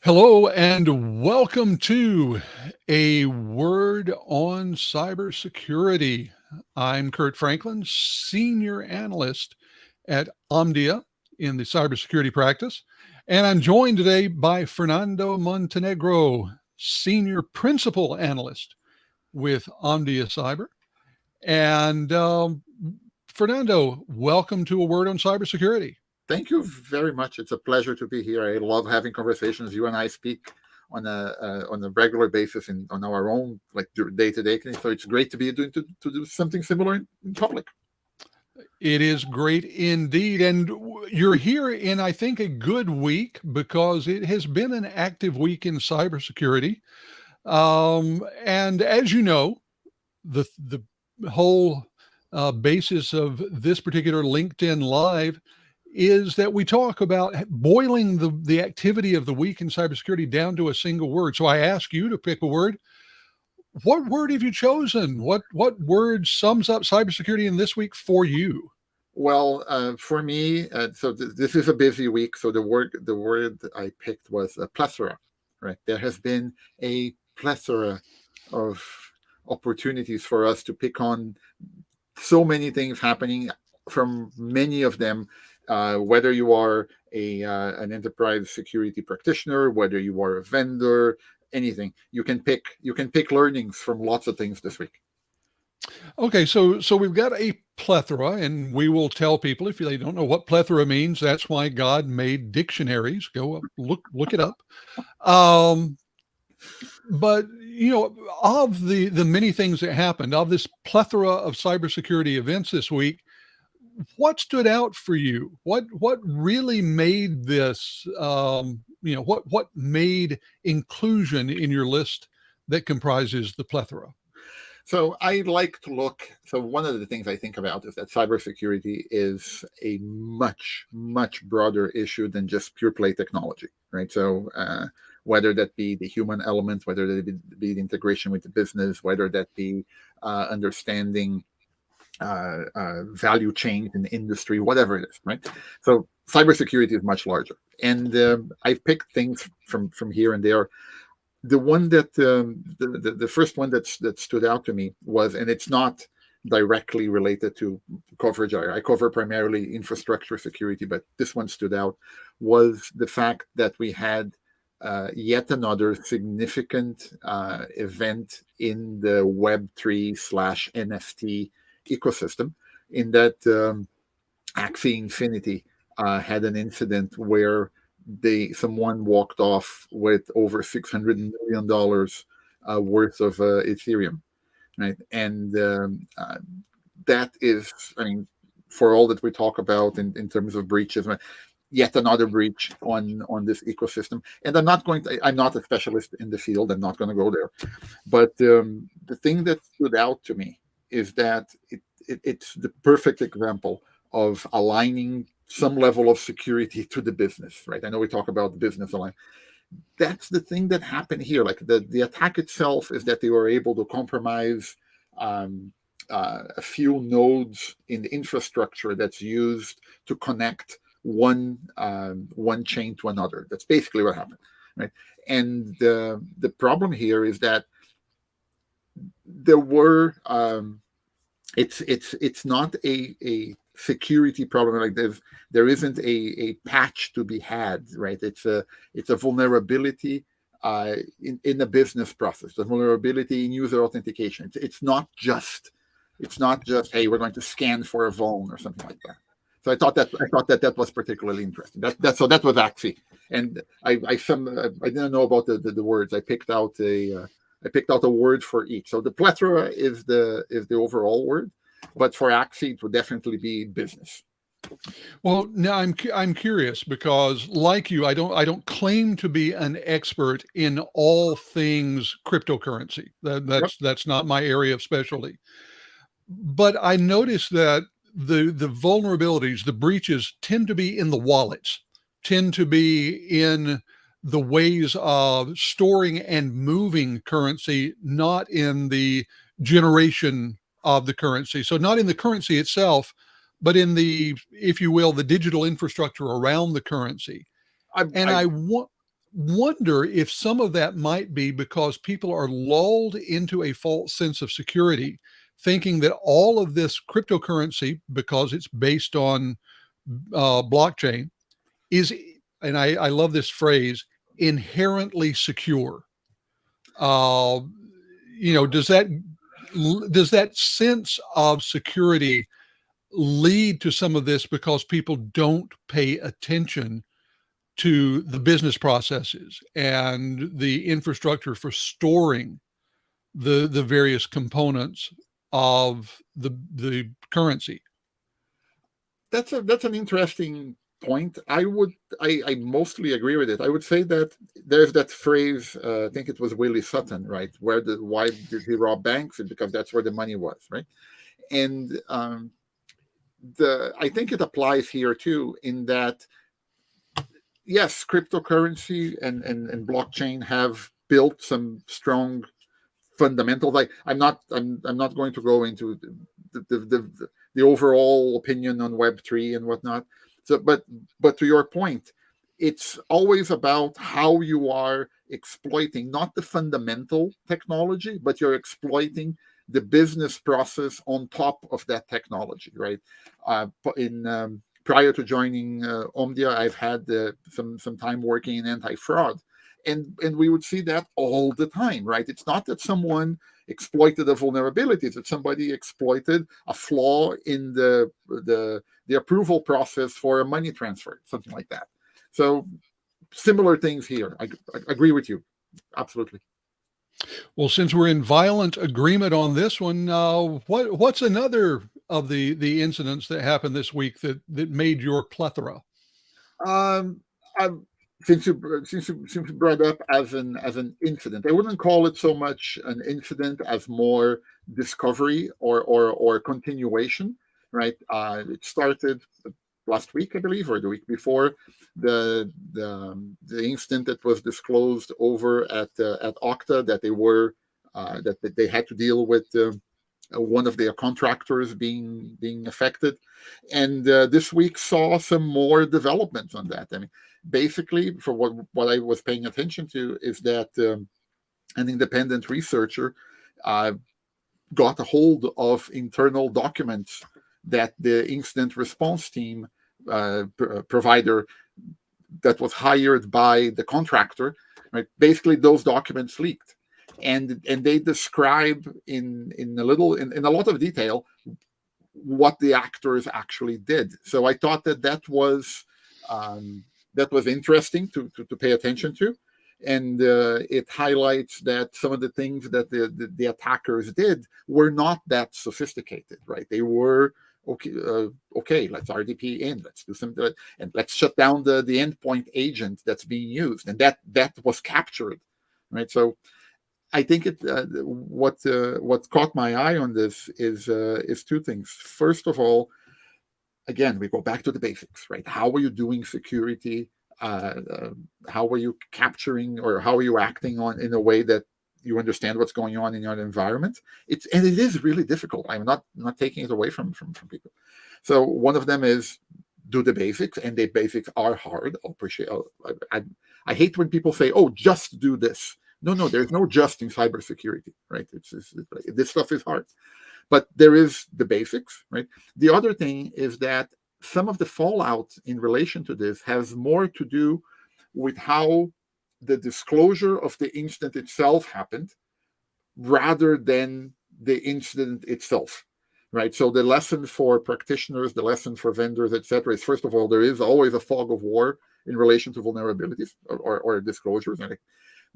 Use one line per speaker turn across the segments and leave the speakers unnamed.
Hello and welcome to a word on cybersecurity. I'm Curt Franklin, senior analyst at Omdia in the cybersecurity practice, and I'm joined today by Fernando Montenegro, senior principal analyst with Omdia Cyber. And Fernando, welcome to a word on cybersecurity.
Thank you very much. It's a pleasure to be here. I love having conversations. You and I speak on a regular basis on our own like day to day. So it's great to be doing to do something similar in public.
It is great indeed. And you're here in, I think, a good week because it has been an active week in cybersecurity. And as you know, the whole basis of this particular LinkedIn Live is that we talk about boiling the activity of the week in cybersecurity down to a single word. So I ask you to pick a word. What word have you chosen? What word sums up cybersecurity in this week for you?
Well, for me, this is a busy week. So the word I picked was a plethora. Right, there has been a plethora of opportunities for us to pick on. So many things happening from many of them, whether you are an enterprise security practitioner, whether you are a vendor, anything you can pick learnings from lots of things this week.
Okay, so we've got a plethora, and we will tell people if they don't know what plethora means. That's why God made dictionaries. Go up, look it up. Um, but of the many things that happened, of this plethora of cybersecurity events this week, what stood out for you? What really made this? What made inclusion in your list that comprises the plethora?
So I like to look. So one of the things I think about is that cybersecurity is a much, much broader issue than just pure play technology, right? So whether that be the human element, whether that be the integration with the business, whether that be understanding value chain in the industry, whatever it is, right? So cybersecurity is much larger, and I've picked things from here and there. The one that the first one that stood out to me was, and it's not directly related to coverage. I cover primarily infrastructure security, but this one stood out, was the fact that we had yet another significant event in the Web3 / NFT ecosystem, in that Axie Infinity had an incident where someone walked off with over $600 million worth of Ethereum, right? And that is, I mean, for all that we talk about in terms of breaches, yet another breach on this ecosystem. And I'm not a specialist in the field. I'm not going to go there. But the thing that stood out to me is that it's the perfect example of aligning some level of security to the business, right? I know we talk about business align. That's the thing that happened here. Like the attack itself is that they were able to compromise a few nodes in the infrastructure that's used to connect one chain to another. That's basically what happened, right? And the problem here is that there were it's not a security problem. Like there isn't a patch to be had, right? It's a vulnerability in the business process, the vulnerability in user authentication. It's not just hey, we're going to scan for a vuln or something like that. So I thought that was particularly interesting. That was Axie, and I didn't know about the words. I picked out a word for each. So the plethora is the overall word, but for Axie it would definitely be business.
Well, now I'm curious because, like you, I don't claim to be an expert in all things cryptocurrency. That,
Yep.
that's not my area of specialty. But I noticed that the vulnerabilities, the breaches, tend to be in the wallets, tend to be in the ways of storing and moving currency, not in the generation of the currency. So not in the currency itself, but in the, if you will, the digital infrastructure around the currency.
I,
And
I
I want, wonder if some of that might be because people are lulled into a false sense of security, thinking that all of this cryptocurrency, because it's based on blockchain, is, and I love this phrase, inherently secure. Uh, does that sense of security lead to some of this because people don't pay attention to the business processes and the infrastructure for storing the various components of the currency?
That's an interesting point. I mostly agree with it. I would say that there's that phrase, I think it was Willie Sutton, right? Why did he rob banks? It's because that's where the money was, right? And the I think it applies here too, in that yes, cryptocurrency and blockchain have built some strong fundamentals. I'm not going to go into the overall opinion on Web3 and whatnot. So, but to your point, it's always about how you are exploiting not the fundamental technology, but you're exploiting the business process on top of that technology, right? In Prior to joining Omdia, I've had some time working in anti-fraud, and we would see that all the time, right? It's not that someone exploited a vulnerability; it's that somebody exploited a flaw in the approval process for a money transfer, something like that. So similar things here. I agree with you, absolutely.
Well, since we're in violent agreement on this one, what's another of the incidents that happened this week that made your plethora?
Um, I, since you brought up as an incident, I wouldn't call it so much an incident as more discovery or continuation, right? It started last week, I believe, or the week before. The incident that was disclosed over at Okta, that that they had to deal with. One of their contractors being affected, and this week saw some more developments on that. I mean, basically, for what I was paying attention to is that an independent researcher uh, got a hold of internal documents that the incident response team provider that was hired by the contractor, right? Basically, those documents leaked, and they describe in a lot of detail what the actors actually did. So I thought that was interesting to pay attention to, and it highlights that some of the things that the attackers did were not that sophisticated, right? They were okay, let's RDP in, let's do something, and let's shut down the endpoint agent that's being used, and that was captured, right? So I think what caught my eye on this is two things. First of all, again, we go back to the basics, right? How are you doing security? How are you capturing, or how are you acting on in a way that you understand what's going on in your environment? It is really difficult. I'm not taking it away from people. So one of them is do the basics, and the basics are hard. I'll appreciate. I hate when people say, "Oh, just do this." No, there's no just in cybersecurity, right? This stuff is hard, but there is the basics, right? The other thing is that some of the fallout in relation to this has more to do with how the disclosure of the incident itself happened rather than the incident itself, right? So the lesson for practitioners, the lesson for vendors, etc., is first of all, there is always a fog of war in relation to vulnerabilities or disclosures. And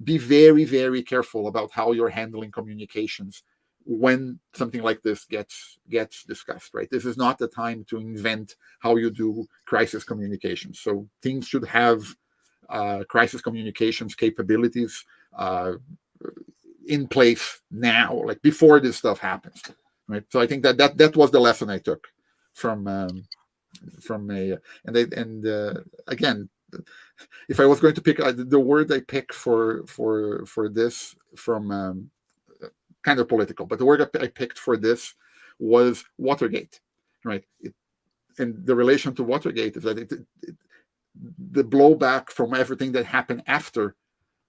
be very, very careful about how you're handling communications when something like this gets discussed, right? This is not the time to invent how you do crisis communications. So teams should have crisis communications capabilities in place now, like before this stuff happens, right? So I think that was the lesson I took from a and again, if I was going to pick the word I picked for this from kind of political, but the word I picked for this was Watergate, right? And the relation to Watergate is that the blowback from everything that happened after,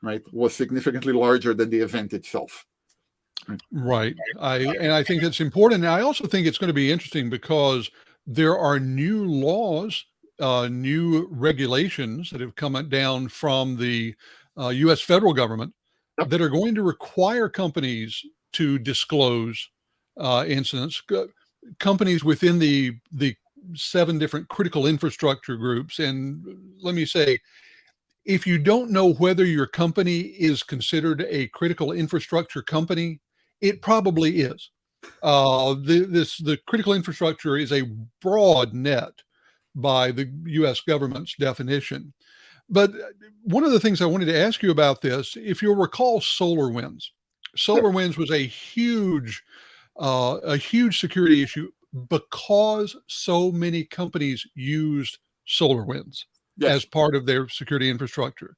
right, was significantly larger than the event itself.
Right. I think that's important. And I also think it's going to be interesting because there are new laws, new regulations that have come down from the U.S. federal government
Yep.
that are going to require companies to disclose incidents. Companies within the 7 different critical infrastructure groups. And let me say, if you don't know whether your company is considered a critical infrastructure company, it probably is. The critical infrastructure is a broad net by the U.S. government's definition. But one of the things I wanted to ask you about this, if you'll recall, SolarWinds was a huge security issue because so many companies used SolarWinds as
Yes.
part of their security infrastructure.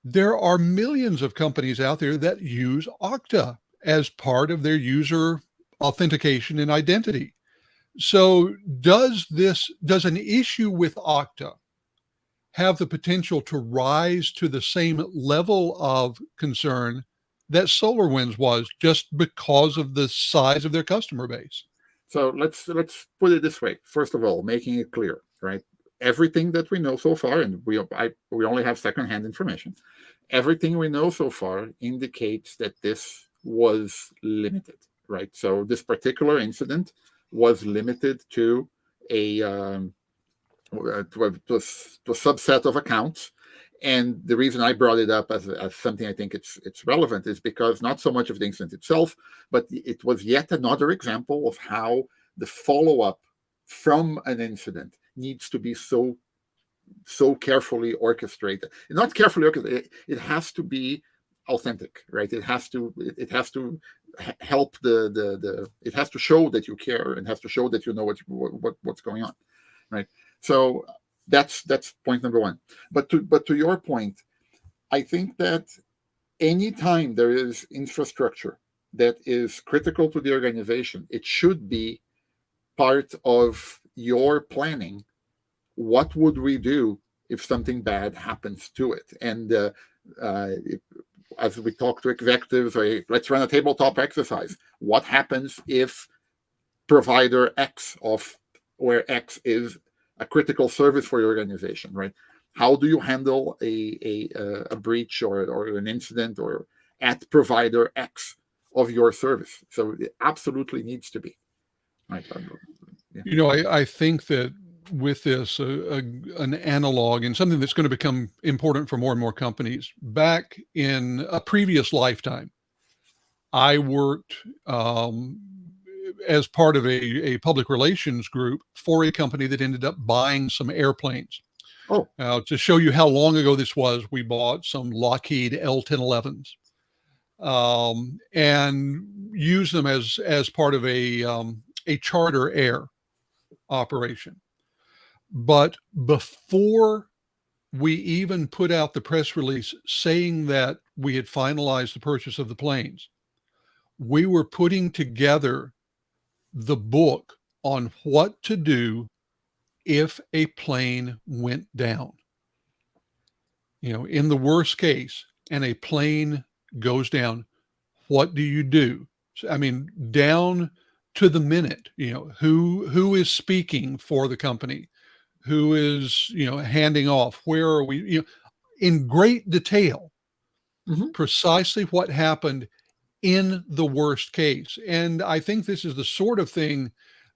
There are millions of companies out there that use Okta as part of their user authentication and identity. So does an issue with Okta have the potential to rise to the same level of concern that SolarWinds was, just because of the size of their customer base?
So let's put it this way. First of all, making it clear, right? Everything that we know so far, and we only have secondhand information. Everything we know so far indicates that this was limited, right? So this particular incident was limited to to a subset of accounts. And the reason I brought it up as something I think it's relevant is because not so much of the incident itself, but it was yet another example of how the follow-up from an incident needs to be so carefully orchestrated. Not carefully orchestrated, it has to be authentic, right? It has to help it has to show that you care, and has to show that you know what's going on, right? So that's point number one. But to your point, I think that anytime there is infrastructure that is critical to the organization, it should be part of your planning. What would we do if something bad happens to it? And as we talk to executives, let's run a tabletop exercise. What happens if provider X, of where X is a critical service for your organization, right? How do you handle a breach or an incident or at provider X of your service? So it absolutely needs to be. Right.
Yeah. I think that with this, an analog and something that's going to become important for more and more companies. Back in a previous lifetime, I worked as part of a public relations group for a company that ended up buying some airplanes.
Oh.
To show you how long ago this was, we bought some Lockheed L-1011s and used them as part of a charter air operation. But before we even put out the press release saying that we had finalized the purchase of the planes, we were putting together the book on what to do if a plane went down. In the worst case, and a plane goes down, what do you do? So, I mean, down to the minute, who is speaking for the company, who is, handing off, where are we, in great detail, precisely what happened in the worst case. And I think this is the sort of thing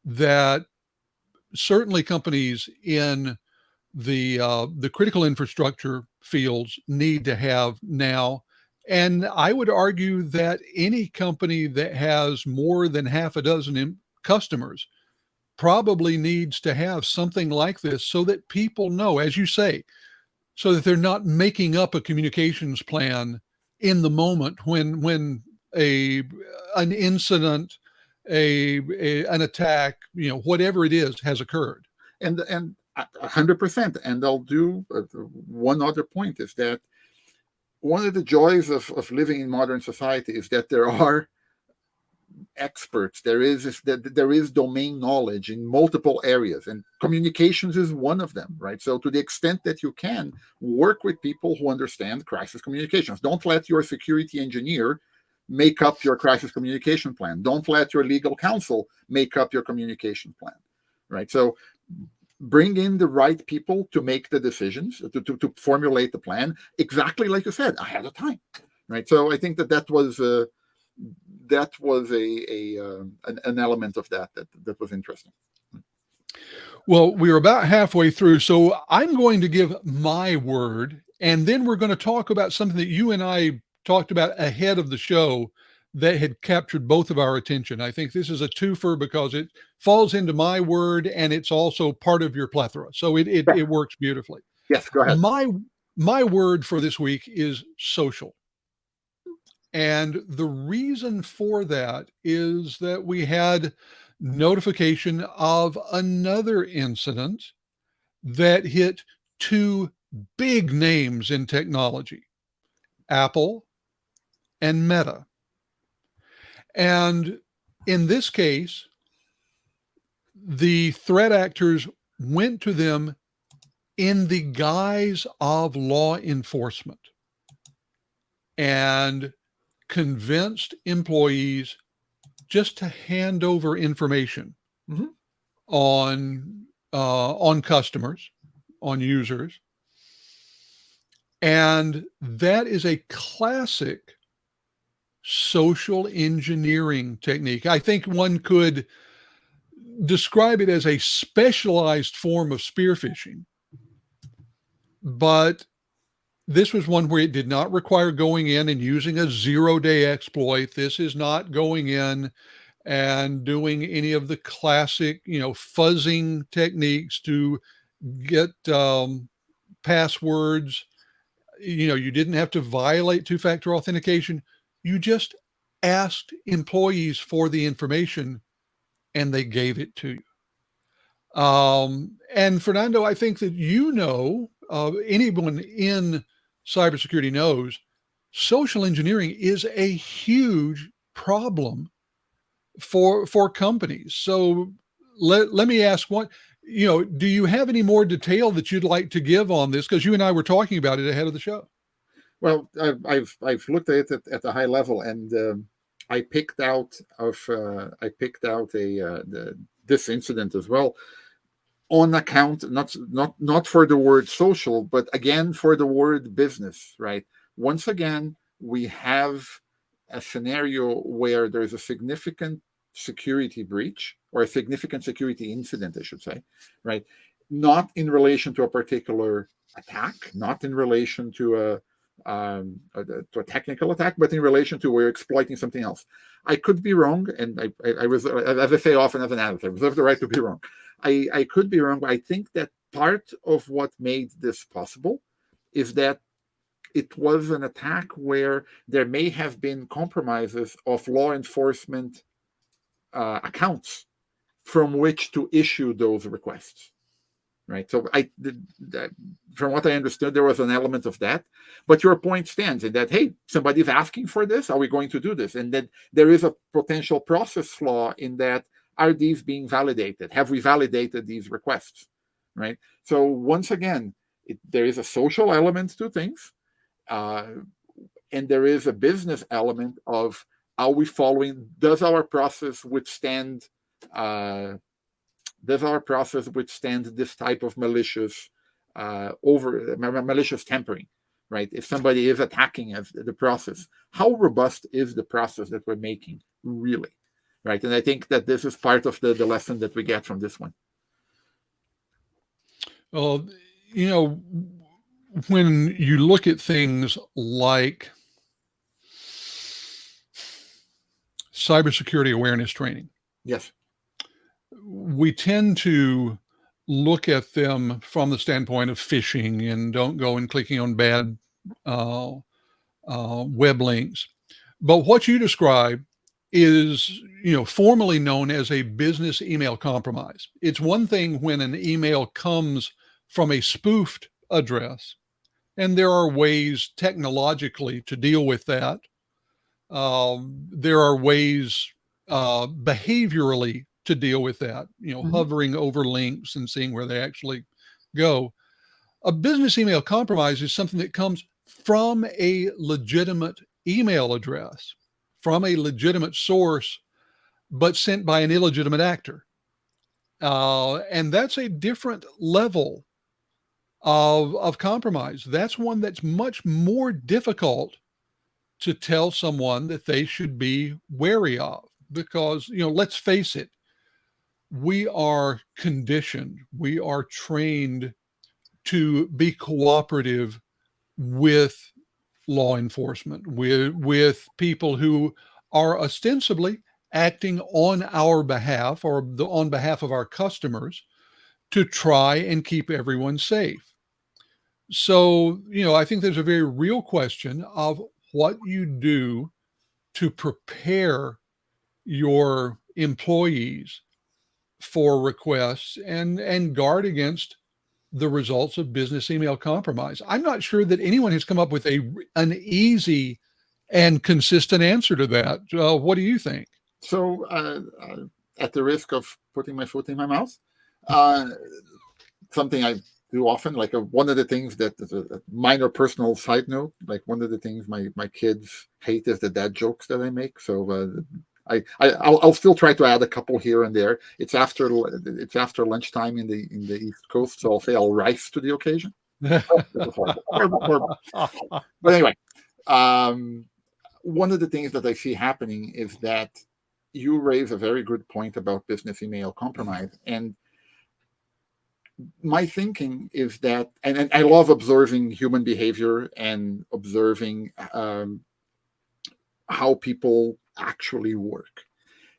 that certainly companies in the critical infrastructure fields need to have now. And I would argue that any company that has more than half a dozen customers probably needs to have something like this so that people know, as you say, so that they're not making up a communications plan in the moment when an incident, an attack, whatever it is, has occurred.
And 100%. And I'll do one other point is that one of the joys of living in modern society is that there are experts. There is domain knowledge in multiple areas, and communications is one of them, right? So to the extent that you can, work with people who understand crisis communications. Don't let your security engineer make up your crisis communication plan. Don't let your legal counsel make up your communication plan, right? So bring in the right people to make the decisions, to formulate the plan, exactly like you said, ahead of time, right? So I think that was an element of that was interesting.
Well, we're about halfway through, so I'm going to give my word, and then we're going to talk about something that you and I talked about ahead of the show that had captured both of our attention. I think this is a twofer because it falls into my word and it's also part of your plethora. So it works beautifully.
Yes, go ahead.
My word for this week is social. And the reason for that is that we had notification of another incident that hit two big names in technology, Apple and Meta. And in this case, the threat actors went to them in the guise of law enforcement and convinced employees just to hand over information
Mm-hmm.
on customers, on users, and that is a classic social engineering technique. I think one could describe it as a specialized form of spear phishing, but this was one where it did not require going in and using a zero-day exploit. This is not going in and doing any of the classic, fuzzing techniques to get passwords. You didn't have to violate two-factor authentication. You just asked employees for the information and they gave it to you. And Fernando, I think that anyone in cybersecurity knows social engineering is a huge problem for companies. So let me ask one, do you have any more detail that you'd like to give on this? Because you and I were talking about it ahead of the show.
Well, I've looked at it at a high level, and I picked out this incident as well on account not for the word social, but again for the word business, right? Once again, we have a scenario where there's a significant security breach or a significant security incident, I should say, right? Not in relation to a particular attack, not in relation to a technical attack, but in relation to we're exploiting something else. I could be wrong, and I was, as I say often as an analyst, I reserve the right to be wrong. I could be wrong, but I think that part of what made this possible is that it was an attack where there may have been compromises of law enforcement accounts from which to issue those requests. Right. So from what I understood, there was an element of that. But your point stands in that, hey, somebody's asking for this. Are we going to do this? And that there is a potential process flaw in that. Are these being validated? Have we validated these requests? Right. So once again, there is a social element to things. And there is a business element of, are we following? Does our process withstand this type of malicious tampering, right? If somebody is attacking the process, how robust is the process that we're making, really, right? And I think that this is part of the lesson that we get from this one.
Well, when you look at things like cybersecurity awareness training,
yes,
we tend to look at them from the standpoint of phishing and don't go and clicking on bad web links. But what you describe is, formally known as a business email compromise. It's one thing when an email comes from a spoofed address, and there are ways technologically to deal with that. There are ways behaviorally to deal with that,
Mhm.
hovering over links and seeing where they actually go. A business email compromise is something that comes from a legitimate email address, from a legitimate source, but sent by an illegitimate actor. And that's a different level of compromise. That's one that's much more difficult to tell someone that they should be wary of because, let's face it, we are conditioned, we are trained to be cooperative with law enforcement, with people who are ostensibly acting on our behalf or on behalf of our customers to try and keep everyone safe. So, I think there's a very real question of what you do to prepare your employees for requests and guard against the results of business email compromise. I'm not sure that anyone has come up with an easy and consistent answer to that. What do you think?
So, at the risk of putting my foot in my mouth, uh, something I do often, like one of the things that is a minor personal side note, like one of the things my kids hate is the dad jokes that I make. So I'll still try to add a couple here and there. It's after lunchtime in the East Coast, so I'll say I'll rise to the occasion. Oh, this is horrible, horrible, horrible. But anyway, um, one of the things that I see happening is that you raise a very good point about business email compromise. And my thinking is that, and I love observing human behavior and observing how people actually work.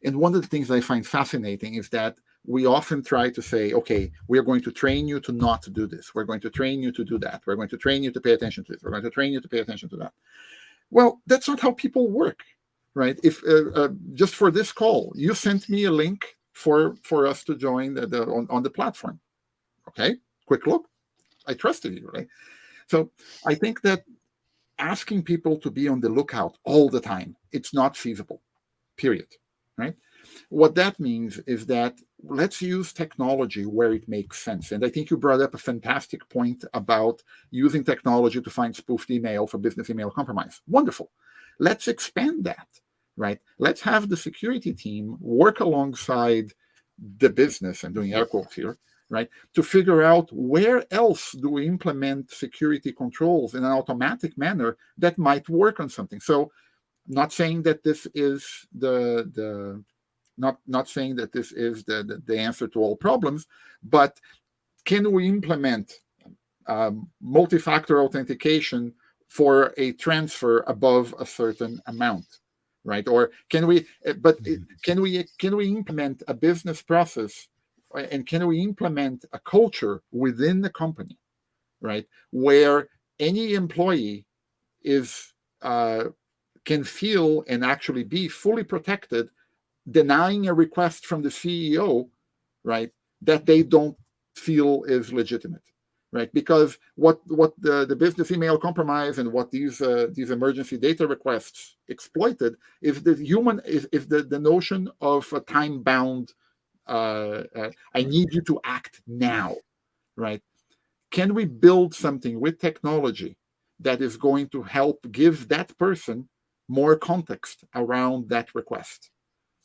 And one of the things I find fascinating is that we often try to say, okay, we're going to train you to not do this. We're going to train you to do that. We're going to train you to pay attention to this. We're going to train you to pay attention to that. Well, that's not how people work, right? If just for this call, you sent me a link for us to join on the platform. Okay, quick look. I trusted you, right? So I think that asking people to be on the lookout all the time, it's not feasible, period, right? What that means is that let's use technology where it makes sense. And I think you brought up a fantastic point about using technology to find spoofed email for business email compromise. Wonderful. Let's expand that, right? Let's have the security team work alongside the business, I'm doing air quotes here, right? To figure out where else do we implement security controls in an automatic manner that might work on something. So not saying that this is not saying that this is the answer to all problems, but can we implement multi-factor authentication for a transfer above a certain amount, right? Or can we? But can we implement a business process, and can we implement a culture within the company, right, where any employee is can feel and actually be fully protected, denying a request from the CEO, right, that they don't feel is legitimate, right? Because what the business email compromise and what these emergency data requests exploited is the notion of a time bound. I need you to act now, right? Can we build something with technology that is going to help give that person more context around that request,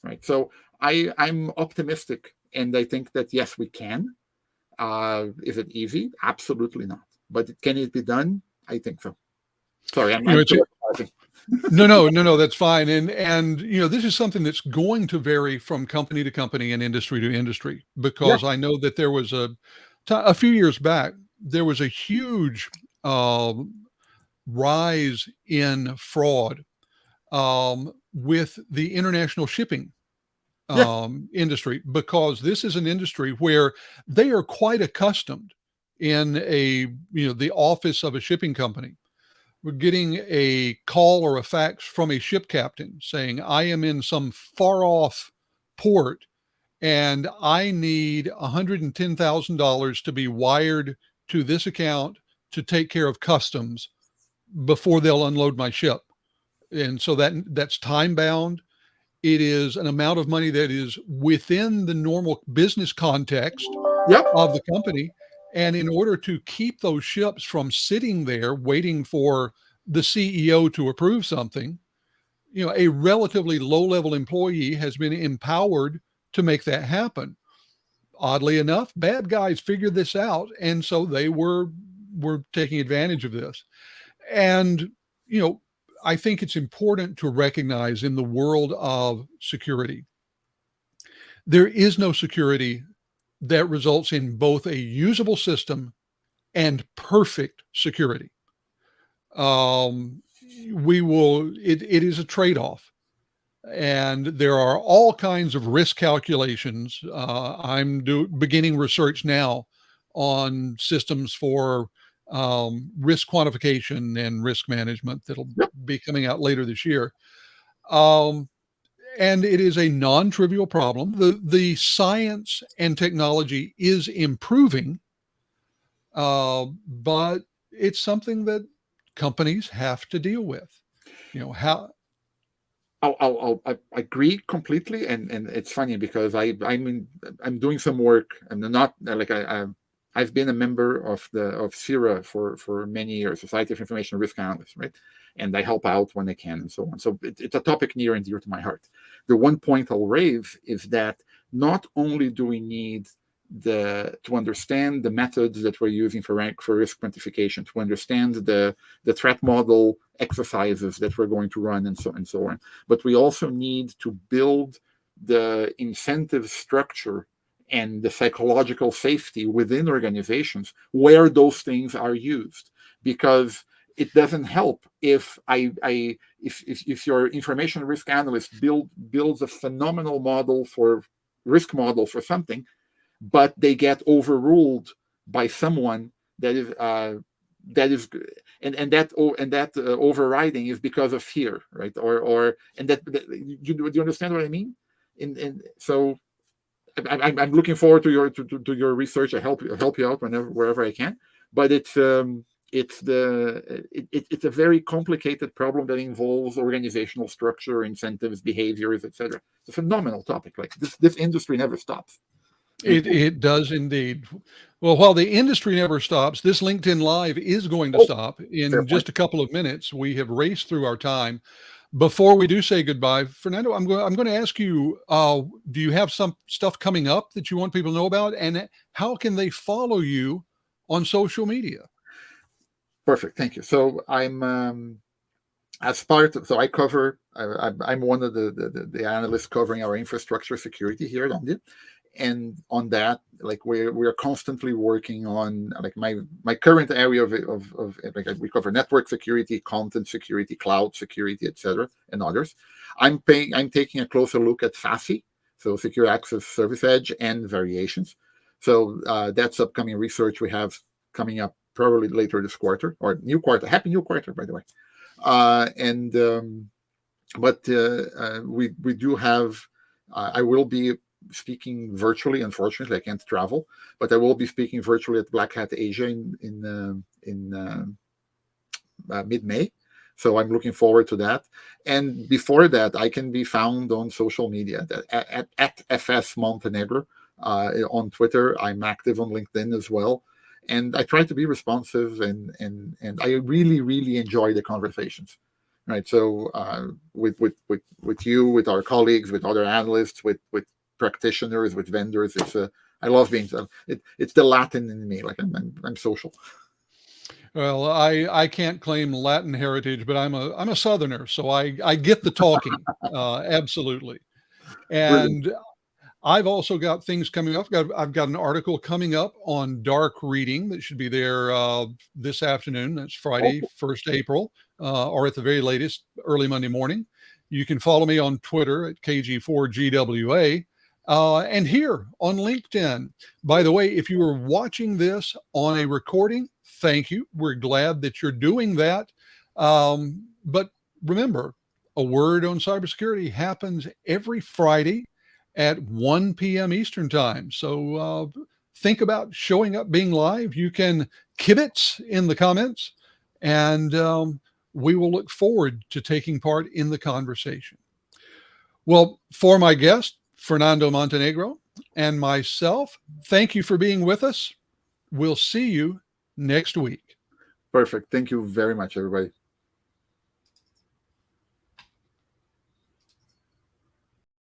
right? So I'm optimistic, and I think that yes, we can. Is it easy? Absolutely not. But can it be done? I think so. Sorry, I'm,
You know,
I'm
it's
criticizing.
no, that's fine. And this is something that's going to vary from company to company and industry to industry
Yeah,
because I know that there was a few years back there was a huge uh, rise in fraud with the international shipping
yeah,
industry because this is an industry where they are quite accustomed in the office of a shipping company. We're getting a call or a fax from a ship captain saying, I am in some far off port and I need $110,000 to be wired to this account to take care of customs before they'll unload my ship. And so that's time bound. It is an amount of money that is within the normal business context
Yep.
of the company. And in order to keep those ships from sitting there waiting for the CEO to approve something, a relatively low-level employee has been empowered to make that happen. Oddly enough, bad guys figured this out, and so they were taking advantage of this. And, you know, I think it's important to recognize in the world of security, there is no security that results in both a usable system and perfect security. Um, it is a trade-off. And there are all kinds of risk calculations. I'm beginning research now on systems for risk quantification and risk management that'll
Yep.
be coming out later this year. Um, and it is a non-trivial problem. The science and technology is improving, but it's something that companies have to deal with. How
I agree completely, and it's funny because I'm doing some work. I'm not like I've been a member of CIRA for many years, Society of Information Risk Analysts, right? And I help out when I can and so on. So it's a topic near and dear to my heart. The one point I'll raise is that not only do we need to understand the methods that we're using for risk quantification, to understand the threat model exercises that we're going to run and so on, but we also need to build the incentive structure and the psychological safety within organizations where those things are used, because it doesn't help if if your information risk analyst builds a phenomenal risk model for something, but they get overruled by someone that is and that overriding is because of fear, right? And do you understand what I mean? And so I'm looking forward to your research. I help you out wherever I can, but it's a very complicated problem that involves organizational structure, incentives, behaviors, etc. It's a phenomenal topic. Like this industry never stops.
it does indeed. Well, while the industry never stops, this LinkedIn Live is going to
Oh,
stop
fair
in
point.
just a couple of minutes. We have raced through our time. Before we do say goodbye, Fernando, I'm going to ask you, do you have some stuff coming up that you want people to know about? And how can they follow you on social media?
Perfect. Thank you. So I cover. I'm one of the analysts covering our infrastructure security here at Omdia, and on that, like we're constantly working on like my current area of like we cover network security, content security, cloud security, etc., and others. I'm taking a closer look at SASE, so Secure Access Service Edge, and variations. So that's upcoming research we have coming up probably later this quarter or new quarter. Happy new quarter, by the way. And but we do have. I will be speaking virtually. Unfortunately, I can't travel, but I will be speaking virtually at Black Hat Asia in mid-May. So I'm looking forward to that. And before that, I can be found on social media at FS Montenegro on Twitter. I'm active on LinkedIn as well. And I try to be responsive, and I really enjoy the conversations, right? So with you, with our colleagues, with other analysts, with practitioners, with vendors, I love being it's the Latin in me. Like I'm social.
Well, I can't claim Latin heritage, but I'm a Southerner, so I get the talking, absolutely.
Brilliant.
And I've also got things coming up. I've got an article coming up on dark reading that should be there this afternoon. That's Friday,
Oh,
1st April, or at the very latest, early Monday morning. You can follow me on Twitter at KG4GWA and here on LinkedIn. By the way, if you are watching this on a recording, thank you. We're glad that you're doing that. But remember, a word on cybersecurity happens every Friday at 1 p.m. Eastern time. So think about showing up, being live. You can kibitz in the comments, and we will look forward to taking part in the conversation. Well, for my guest, Fernando Montenegro, and myself, thank you for being with us. We'll see you next week.
Perfect. Thank you very much, everybody.